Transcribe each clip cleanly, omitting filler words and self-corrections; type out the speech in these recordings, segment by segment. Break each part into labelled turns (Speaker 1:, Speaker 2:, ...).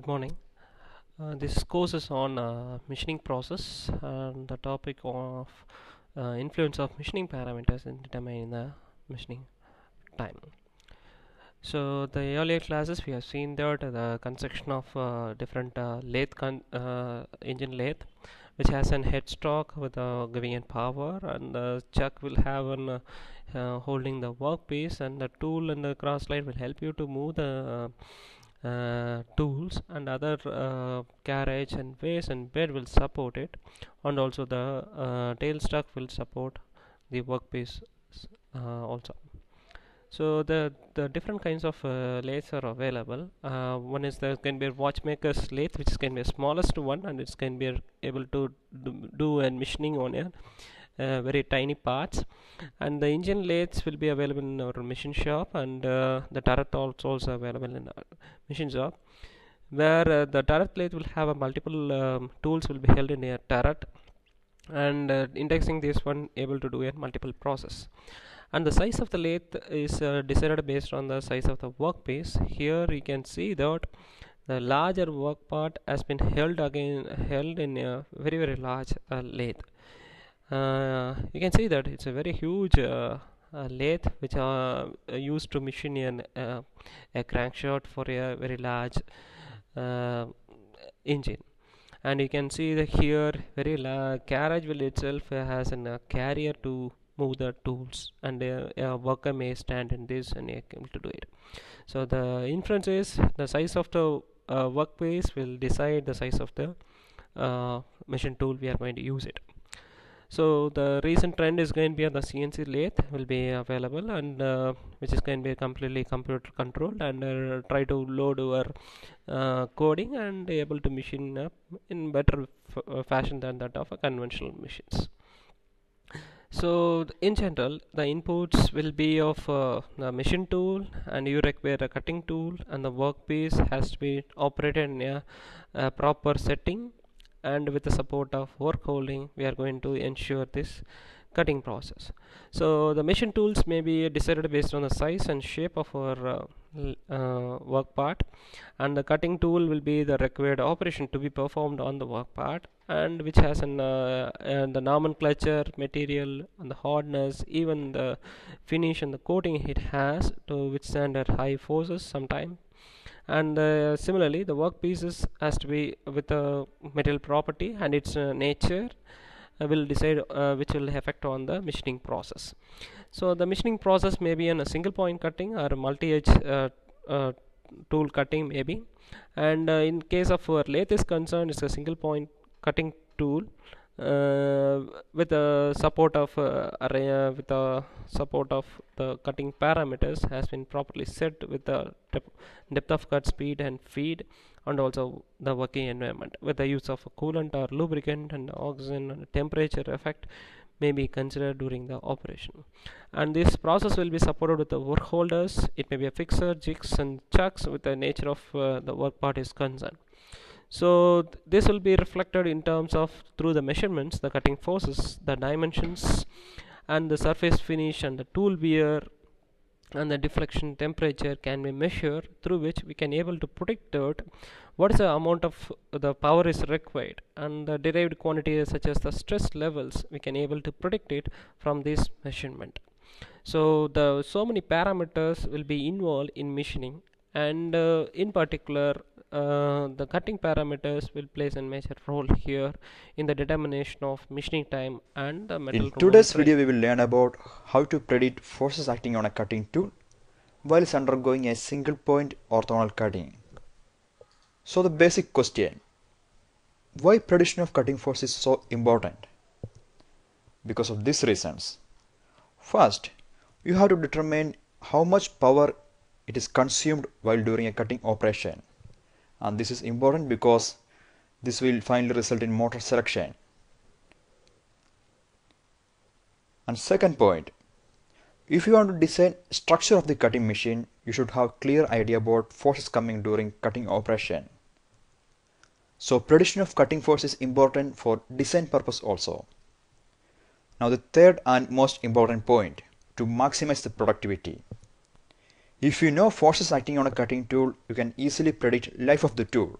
Speaker 1: morning. This course is on machining process and the topic of influence of machining parameters in determining the machining time. So the earlier classes we have seen that the construction of different engine lathe, which has an headstock with giving it power, and the chuck will have an holding the workpiece, and the tool and the cross slide will help you to move the tools, and other carriage and base and bed will support it, and also the tailstock will support the workpiece also. So the different kinds of lathes are available. One is there can be a watchmaker's lathe, which can be the smallest one, and it can be able to do and machining on a very tiny parts. And the engine lathes will be available in our machine shop, and the turret also available in our machine shop, where the turret lathe will have a multiple tools will be held in a turret, and indexing this one able to do a multiple process. And the size of the lathe is decided based on the size of the workpiece. Here you can see that the larger work part has been held in a very large lathe. You can see that it's a very huge lathe which are used to machine a crankshaft for a very large uh, engine. And you can see that here very carriage wheel itself has a carrier to move the tools, and a worker may stand in this and able to do it. So the inference is the size of the workpiece will decide the size of the machine tool we are going to use it. So the recent trend is going to be on the CNC lathe will be available, and which is going to be completely computer controlled, and try to load our coding and able to machine in better fashion than that of a conventional machines. So in general, the inputs will be of the machine tool, and you require a cutting tool, and the workpiece has to be operated in a proper setting, and with the support of work holding we are going to ensure this cutting process. So the machine tools may be decided based on the size and shape of our work part, and the cutting tool will be the required operation to be performed on the work part, and which has the nomenclature, material, and the hardness, even the finish and the coating it has to withstand at high forces sometime. And similarly the workpieces has to be with a material property, and its nature will decide which will affect on the machining process. So the machining process may be in a single point cutting or a multi-edge tool cutting maybe, and in case of our lathe is concerned, it's a single point cutting tool with the support of the cutting parameters has been properly set with the depth of cut, speed and feed, and also the working environment with the use of a coolant or lubricant, and oxygen and temperature effect may be considered during the operation. And this process will be supported with the work holders. It may be a fixer, jigs and chucks with the nature of the work part is concerned. So this will be reflected in terms of through the measurements, the cutting forces, the dimensions, and the surface finish, and the tool wear, and the deflection temperature can be measured, through which we can able to predict out what is the amount of the power is required, and the derived quantities such as the stress levels we can able to predict it from this measurement. So so many parameters will be involved in machining, and in particular the cutting parameters will play a major role here in the determination of machining time and the metal.
Speaker 2: In today's video, we will learn about how to predict forces acting on a cutting tool while it's undergoing a single point orthogonal cutting. So the basic question, why prediction of cutting force is so important? Because of these reasons. First, you have to determine how much power it is consumed while doing a cutting operation. And this is important because this will finally result in motor selection. And second point, if you want to design structure of the cutting machine, you should have clear idea about forces coming during cutting operation. So prediction of cutting force is important for design purpose also. Now the third and most important point, to maximize the productivity. If you know forces acting on a cutting tool, you can easily predict life of the tool.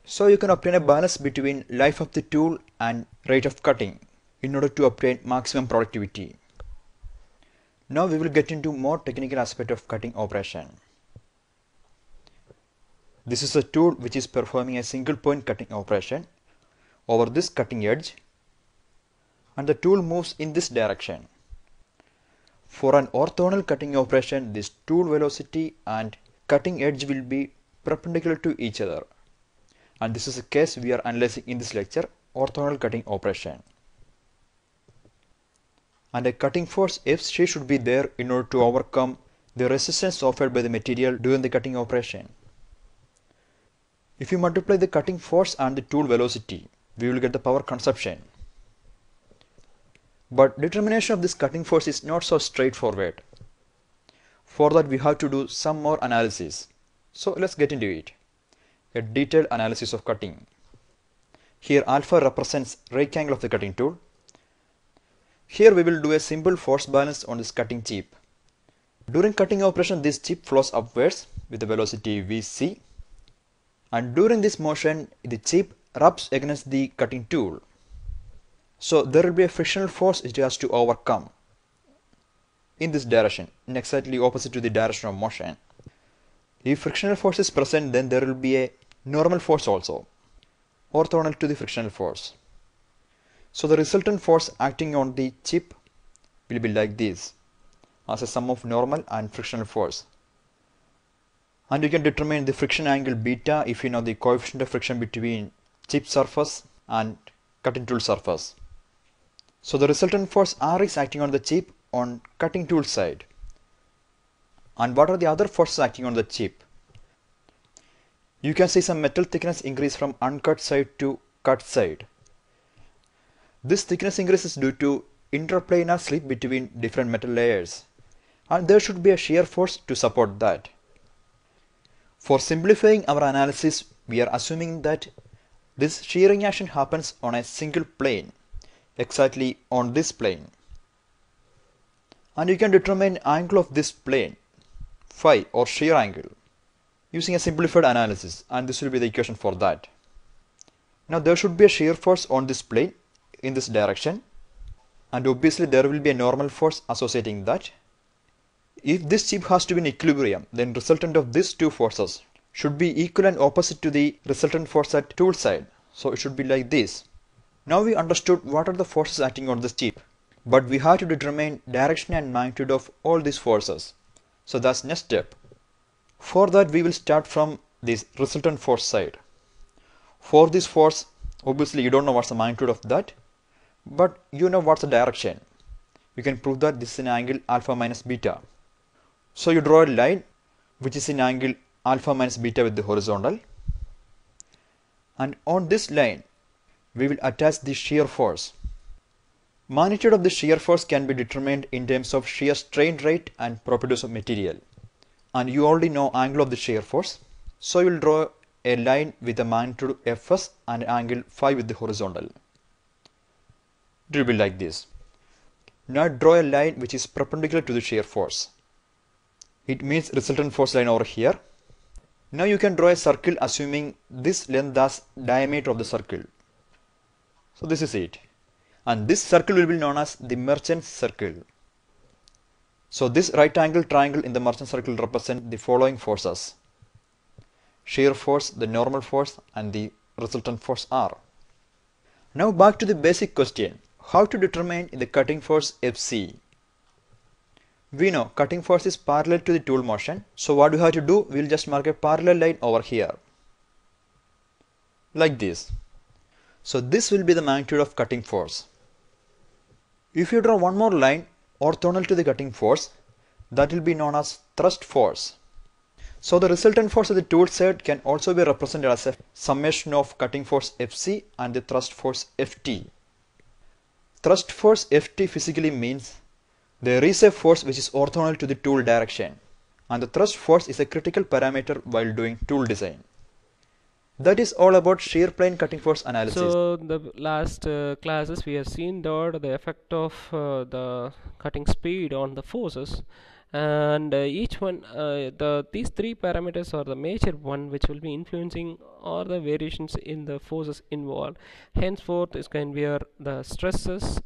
Speaker 2: So you can obtain a balance between life of the tool and rate of cutting in order to obtain maximum productivity. Now we will get into more technical aspect of cutting operation. This is a tool which is performing a single point cutting operation over this cutting edge, and the tool moves in this direction. For an orthogonal cutting operation, this tool velocity and cutting edge will be perpendicular to each other. And this is a case we are analyzing in this lecture, orthogonal cutting operation. And a cutting force Fc should be there in order to overcome the resistance offered by the material during the cutting operation. If you multiply the cutting force and the tool velocity, we will get the power consumption. But determination of this cutting force is not so straightforward. For that we have to do some more analysis. So let's get into it. A detailed analysis of cutting. Here alpha represents rake angle of the cutting tool. Here we will do a simple force balance on this cutting chip. During cutting operation, this chip flows upwards with the velocity Vc. And during this motion, the chip rubs against the cutting tool. So there will be a frictional force it has to overcome in this direction, in exactly opposite to the direction of motion. If frictional force is present, then there will be a normal force also, orthogonal to the frictional force. So the resultant force acting on the chip will be like this, as a sum of normal and frictional force. And you can determine the friction angle beta if you know the coefficient of friction between chip surface and cutting tool surface. So the resultant force R is acting on the chip on cutting tool side. And what are the other forces acting on the chip? You can see some metal thickness increase from uncut side to cut side. This thickness increase is due to interplanar slip between different metal layers, and there should be a shear force to support that. For simplifying our analysis, we are assuming that this shearing action happens on a single plane, exactly on this plane. And you can determine angle of this plane, phi or shear angle, using a simplified analysis, and this will be the equation for that. Now there should be a shear force on this plane in this direction, and obviously there will be a normal force associating that. If this chip has to be in equilibrium, then resultant of these two forces should be equal and opposite to the resultant force at tool side. So it should be like this. Now we understood what are the forces acting on this chip, but we have to determine direction and magnitude of all these forces. So that's next step. For that we will start from this resultant force side. For this force, obviously you don't know what's the magnitude of that, but you know what's the direction. You can prove that this is an angle alpha minus beta. So you draw a line which is in angle alpha minus beta with the horizontal, and on this line we will attach the shear force. Magnitude of the shear force can be determined in terms of shear strain rate and properties of material, and you already know angle of the shear force, so you will draw a line with a magnitude Fs and angle phi with the horizontal. It will be like this. Now draw a line which is perpendicular to the shear force. It means resultant force line over here. Now you can draw a circle assuming this length as diameter of the circle. So this is it. And this circle will be known as the merchant circle. So this right angle triangle in the merchant circle represents the following forces: shear force, the normal force, and the resultant force R. Now back to the basic question, how to determine the cutting force Fc. We know cutting force is parallel to the tool motion, so what we have to do, we will just mark a parallel line over here, like this. So this will be the magnitude of cutting force. If you draw one more line orthogonal to the cutting force, that will be known as thrust force. So the resultant force at the tool side can also be represented as a summation of cutting force Fc and the thrust force Ft. Thrust force Ft physically means there is a force which is orthogonal to the tool direction, and the thrust force is a critical parameter while doing tool design. That is all about shear plane cutting force analysis.
Speaker 1: So the last classes we have seen that the effect of the cutting speed on the forces, and each one these three parameters are the major one which will be influencing all the variations in the forces involved. Henceforth is going to be the stresses,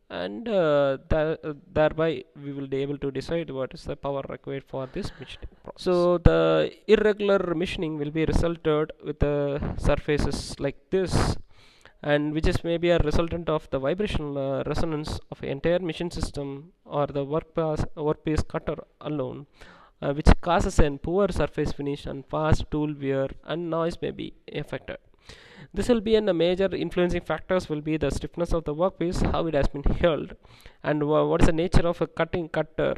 Speaker 1: and thereby we will be able to decide what is the power required for this machining process. So the irregular machining will be resulted with the surfaces like this, and which is maybe a resultant of the vibrational resonance of entire machine system or the workpiece cutter alone, which causes a poor surface finish and fast tool wear, and noise may be affected. This will be a major influencing factors will be the stiffness of the workpiece, how it has been held, and what is the nature of a cutter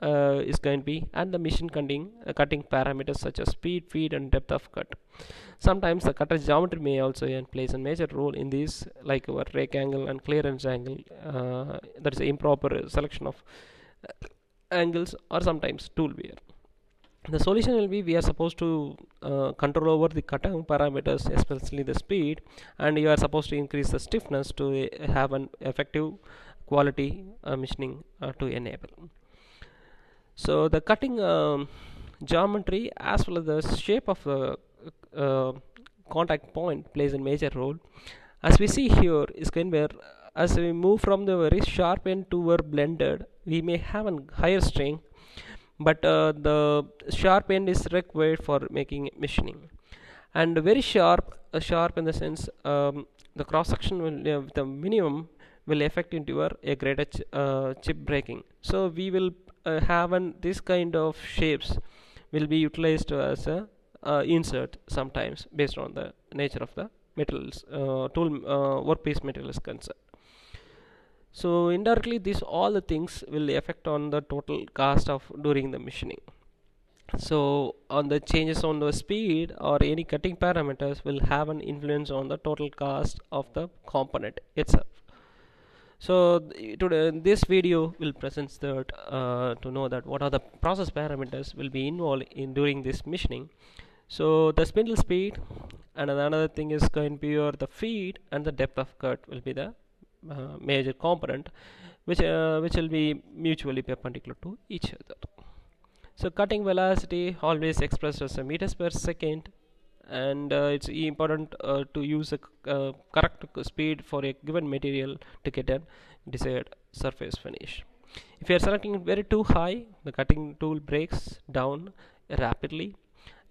Speaker 1: is going to be, and the machine cutting parameters such as speed, feed, and depth of cut. Sometimes the cutter geometry may also plays a major role in these, like our rake angle and clearance angle. That is improper selection of angles, or sometimes tool wear. The solution will be we are supposed to control over the cutting parameters, especially the speed, and you are supposed to increase the stiffness to have an effective quality machining to enable. So the cutting geometry as well as the shape of the uh, contact point plays a major role. As we see here is going where as we move from the very sharp end to our blended, we may have a higher strength, but the sharp end is required for making machining, and very sharp in the sense the cross section will the minimum will affect into your a greater chip breaking. So we will have this kind of shapes will be utilized as a insert sometimes based on the nature of the materials tool workpiece material is concerned. So indirectly these all the things will affect on the total cost of during the machining. So on the changes on the speed or any cutting parameters will have an influence on the total cost of the component itself. So today this video will present that to know that what are the process parameters will be involved in during this machining. So the spindle speed, and another thing is going to be the feed and the depth of cut will be the major component which will be mutually perpendicular to each other. So cutting velocity always expressed as a meters per second, and it's important to use a correct speed for a given material to get a desired surface finish. If you are selecting it very too high, the cutting tool breaks down rapidly.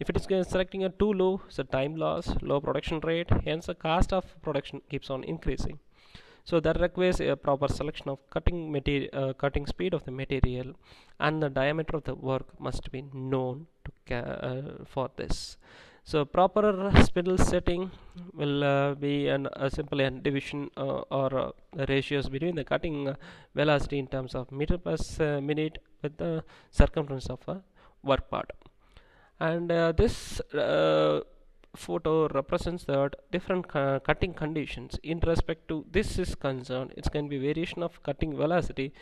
Speaker 1: If it is selecting a too low, it's a time loss, low production rate, hence the cost of production keeps on increasing. So that requires a proper selection of cutting speed of the material, and the diameter of the work must be known to for this. So proper spindle setting will be a simple division or ratios between the cutting velocity in terms of meter per minute with the circumference of a work part. And this photo represents that different cutting conditions in respect to this is concerned. It's going to be variation of cutting velocity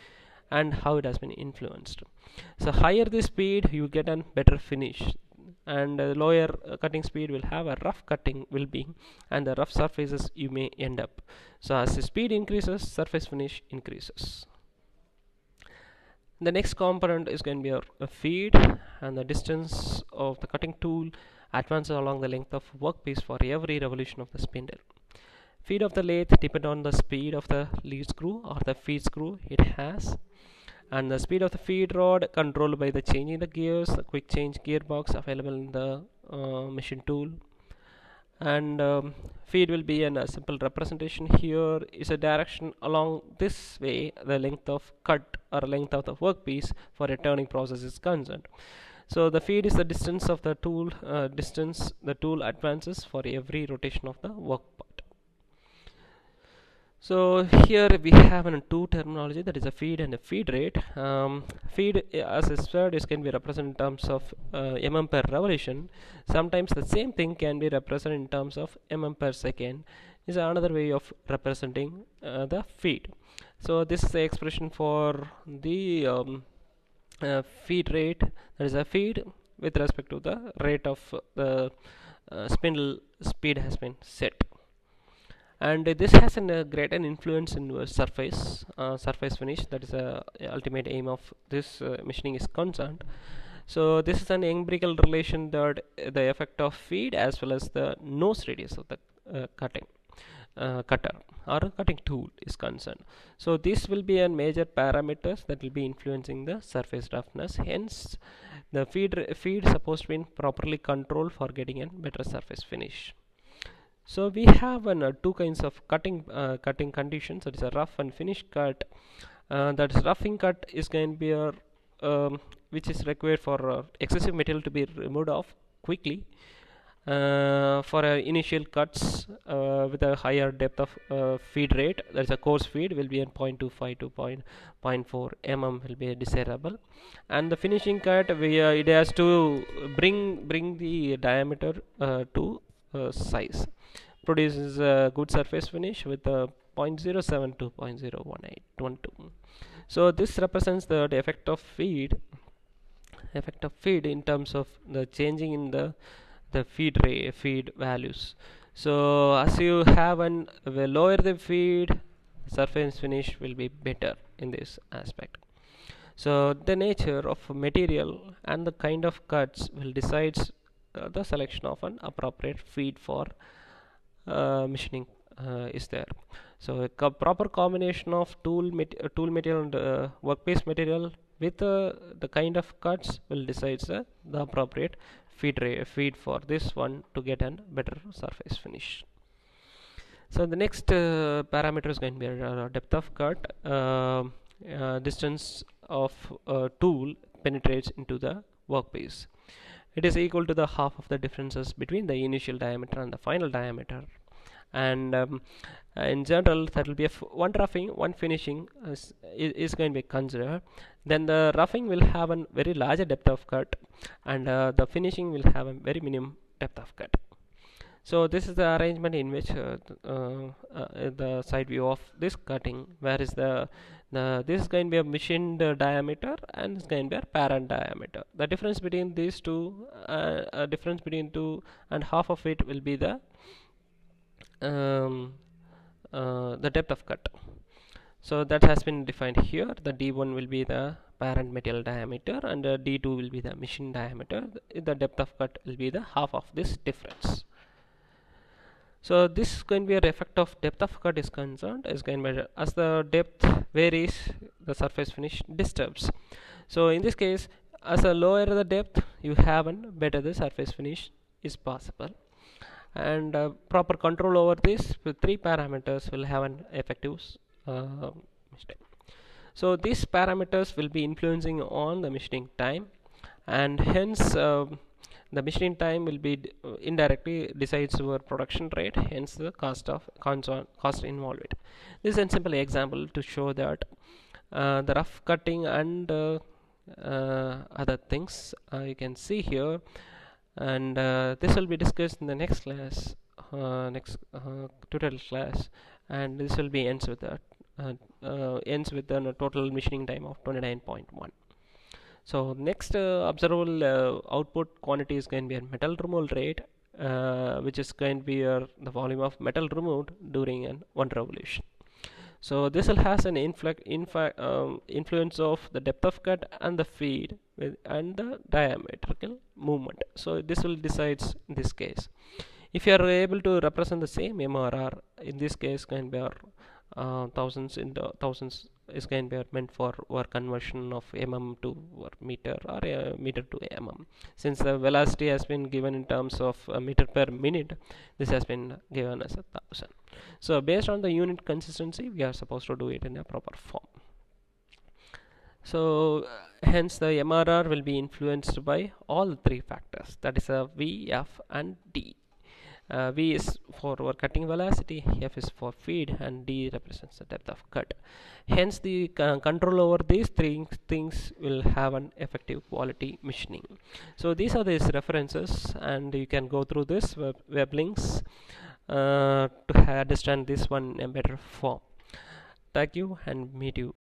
Speaker 1: and how it has been influenced. So higher the speed, you get a better finish, and lower cutting speed will have a rough cutting will be, and the rough surfaces you may end up. So as the speed increases, surface finish increases. The next component is going to be a feed, and the distance of the cutting tool advances along the length of workpiece for every revolution of the spindle. Feed of the lathe depend on the speed of the lead screw or the feed screw it has, and the speed of the feed rod controlled by the changing the gears, the quick change gearbox available in the machine tool. And feed will be a simple representation. Here is a direction along this way the length of cut or length of the workpiece for a turning process is concerned. So the feed is the distance of the tool distance the tool advances for every rotation of the work part. So here we have two terminology, that is a feed and a feed rate. Feed as I said is can be represented in terms of mm per revolution. Sometimes the same thing can be represented in terms of mm per second, is another way of representing the feed. So this is the expression for the feed rate, that is a feed with respect to the rate of the spindle speed has been set. and this has a greater influence in surface finish. That is the ultimate aim of this machining is concerned. So this is an empirical relation that the effect of feed as well as the nose radius of the cutter or a cutting tool is concerned. So this will be a major parameters that will be influencing the surface roughness. Hence, the feed is supposed to be properly controlled for getting a better surface finish. So we have two kinds of cutting conditions. That is a rough and finish cut. That is roughing cut is going to be a which is required for excessive material to be removed off quickly. For initial cuts with a higher depth of feed rate, that is a coarse feed will be at 0.25 to 0.4 mm will be desirable, and the finishing cut it has to bring the diameter to size, produces a good surface finish with a 0.07 to 0.01812. So this represents the effect of feed in terms of the changing in the feed values. So as you have the lower the feed, surface finish will be better in this aspect. So the nature of material and the kind of cuts will decides the selection of an appropriate feed for machining is there. So a proper combination of tool material and workpiece material with the kind of cuts will decide the appropriate feed for this one to get a better surface finish. So the next parameter is going to be depth of cut. Distance of tool penetrates into the workpiece. It is equal to the half of the differences between the initial diameter and the final diameter. And in general, that will be one roughing, one finishing is going to be considered. Then the roughing will have a very larger depth of cut, and the finishing will have a very minimum depth of cut. So this is the arrangement in which the side view of this cutting, where is this is going to be a machined diameter and it's going to be a parent diameter. The difference between these two, difference between 2.5 of it will be the depth of cut. So that has been defined here. The D1 will be the parent material diameter and D2 will be the machine diameter. The depth of cut will be the half of this difference. So this is going to be an effect of depth of cut is concerned. Is going to be as the depth varies, the surface finish disturbs. So in this case, as a lower the depth you have, and better the surface finish is possible. And proper control over this with three parameters will have an effective mistake. So these parameters will be influencing on the machining time, and hence the machining time will be indirectly decides your production rate, hence the cost involved. This is a simple example to show that the rough cutting and other things you can see here, and this will be discussed in the next class, tutorial class, and this will be ends with a total machining time of 29.1. So next observable output quantity is going to be a metal removal rate, which is going to be the volume of metal removed during one revolution. So this will has an influence of the depth of cut and the feed and the diametrical movement. So this will decides in this case. If you are able to represent the same MRR, in this case can be thousands into thousands is going to be meant for work conversion of mm to meter or meter to mm. Since the velocity has been given in terms of meter per minute, this has been given as 1,000. So based on the unit consistency, we are supposed to do it in a proper form. So hence the MRR will be influenced by all three factors, that is V, F and D. V is for our cutting velocity, F is for feed, and D represents the depth of cut. Hence the control over these three things will have an effective quality machining. So these are these references, and you can go through this web links to understand this one in a better form. Thank you, and meet you